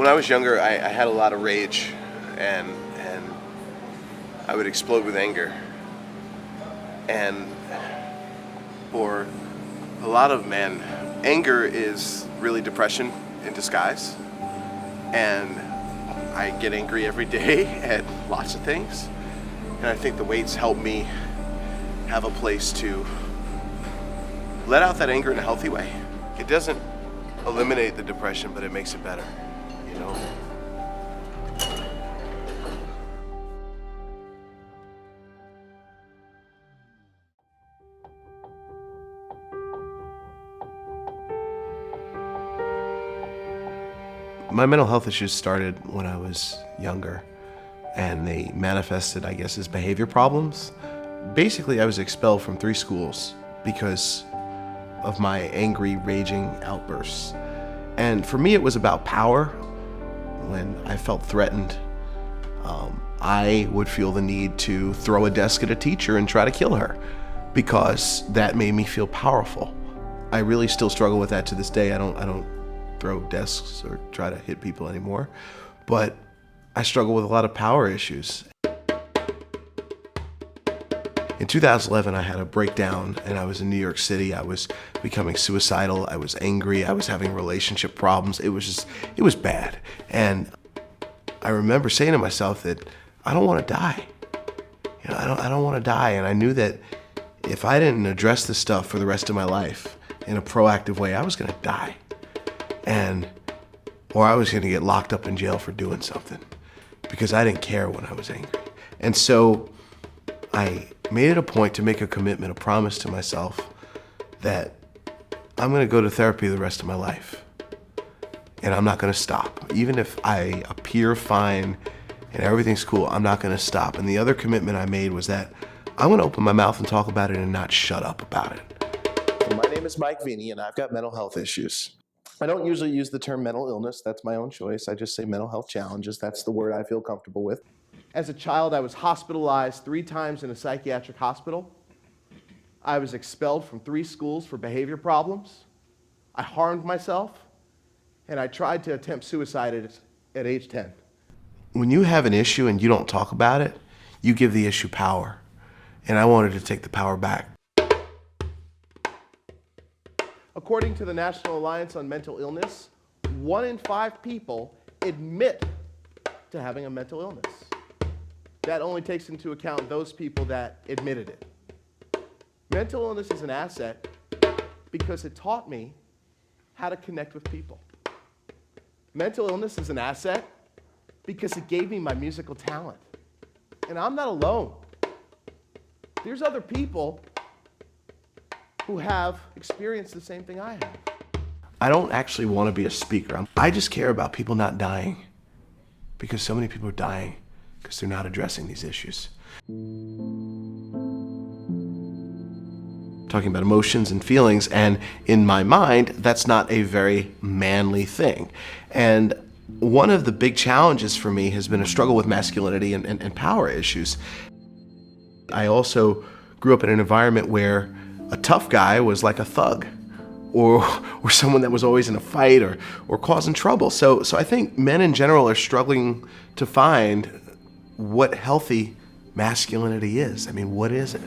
When I was younger, I had a lot of rage, and I would explode with anger. And for a lot of men, anger is really depression in disguise. And I get angry every day at lots of things. And I think the weights help me have a place to let out that anger in a healthy way. It doesn't eliminate the depression, but it makes it better, you know? My mental health issues started when I was younger, and they manifested, I guess, as behavior problems. Basically, I was expelled from 3 schools because of my angry, raging outbursts. And for me, it was about power. When I felt threatened, I would feel the need to throw a desk at a teacher and try to kill her because that made me feel powerful. I really still struggle with that to this day. I don't throw desks or try to hit people anymore, but I struggle with a lot of power issues. In 2011, I had a breakdown and I was in New York City. I was becoming suicidal. I was angry. I was having relationship problems. It was bad. And I remember saying to myself that I don't want to die. You know, I don't want to die. And I knew that if I didn't address this stuff for the rest of my life in a proactive way, I was going to die. Or I was going to get locked up in jail for doing something because I didn't care when I was angry. And so I made it a point to make a commitment, a promise to myself that I'm going to go to therapy the rest of my life. And I'm not going to stop. Even if I appear fine and everything's cool, I'm not going to stop. And the other commitment I made was that I'm going to open my mouth and talk about it and not shut up about it. My name is Mike Veny, and I've got mental health issues. I don't usually use the term mental illness. That's my own choice. I just say mental health challenges. That's the word I feel comfortable with. As a child, I was hospitalized 3 times in a psychiatric hospital. I was expelled from 3 schools for behavior problems. I harmed myself, and I tried to attempt suicide at age 10. When you have an issue and you don't talk about it, you give the issue power. And I wanted to take the power back. According to the National Alliance on Mental Illness, 1 in 5 people admit to having a mental illness. That only takes into account those people that admitted it. Mental illness is an asset because it taught me how to connect with people. Mental illness is an asset because it gave me my musical talent. And I'm not alone. There's other people who have experienced the same thing I have. I don't actually want to be a speaker. I just care about people not dying because so many people are dying because they're not addressing these issues. Talking about emotions and feelings, and in my mind, that's not a very manly thing. And one of the big challenges for me has been a struggle with masculinity and power issues. I also grew up in an environment where a tough guy was like a thug, or someone that was always in a fight or causing trouble. So I think men in general are struggling to find what healthy masculinity is. I mean, what is it?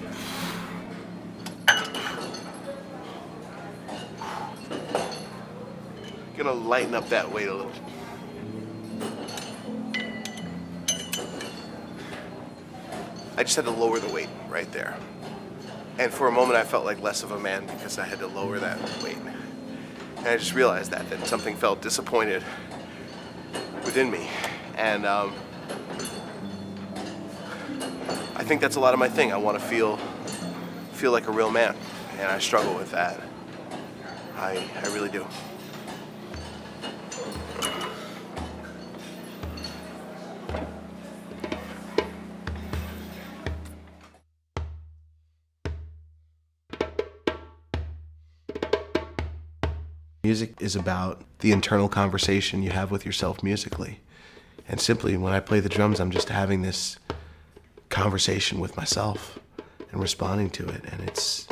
Gonna lighten up that weight a little. I just had to lower the weight right there. And for a moment I felt like less of a man because I had to lower that weight. And I just realized that something felt disappointed within me. And I think that's a lot of my thing. I want to feel like a real man, and I struggle with that. I really do. Music is about the internal conversation you have with yourself musically. And simply, when I play the drums, I'm just having this conversation with myself and responding to it. And it's,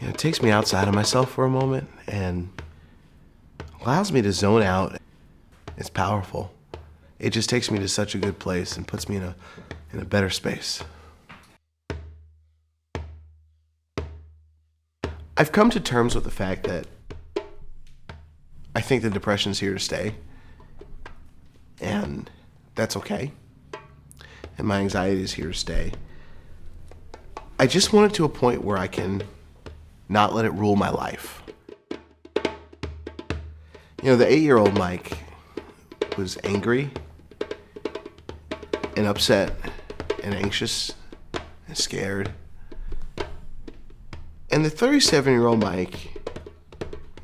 it takes me outside of myself for a moment and allows me to zone out It's powerful. It just takes me to such a good place and puts me in a better space. I've come to terms with the fact that I think the depression's here to stay, and that's okay. And my anxiety is here to stay. I just want it to a point where I can not let it rule my life. You know, the 8-year-old Mike was angry and upset and anxious and scared. And the 37-year-old Mike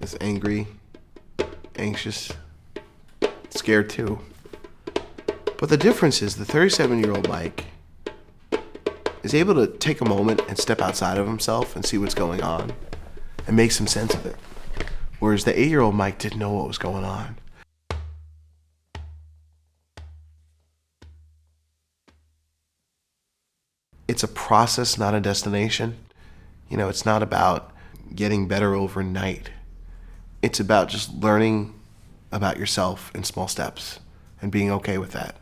is angry, anxious, scared too. But the difference is the 37-year-old Mike is able to take a moment and step outside of himself and see what's going on and make some sense of it. Whereas the 8-year-old Mike didn't know what was going on. It's a process, not a destination. You know, it's not about getting better overnight. It's about just learning about yourself in small steps and being okay with that.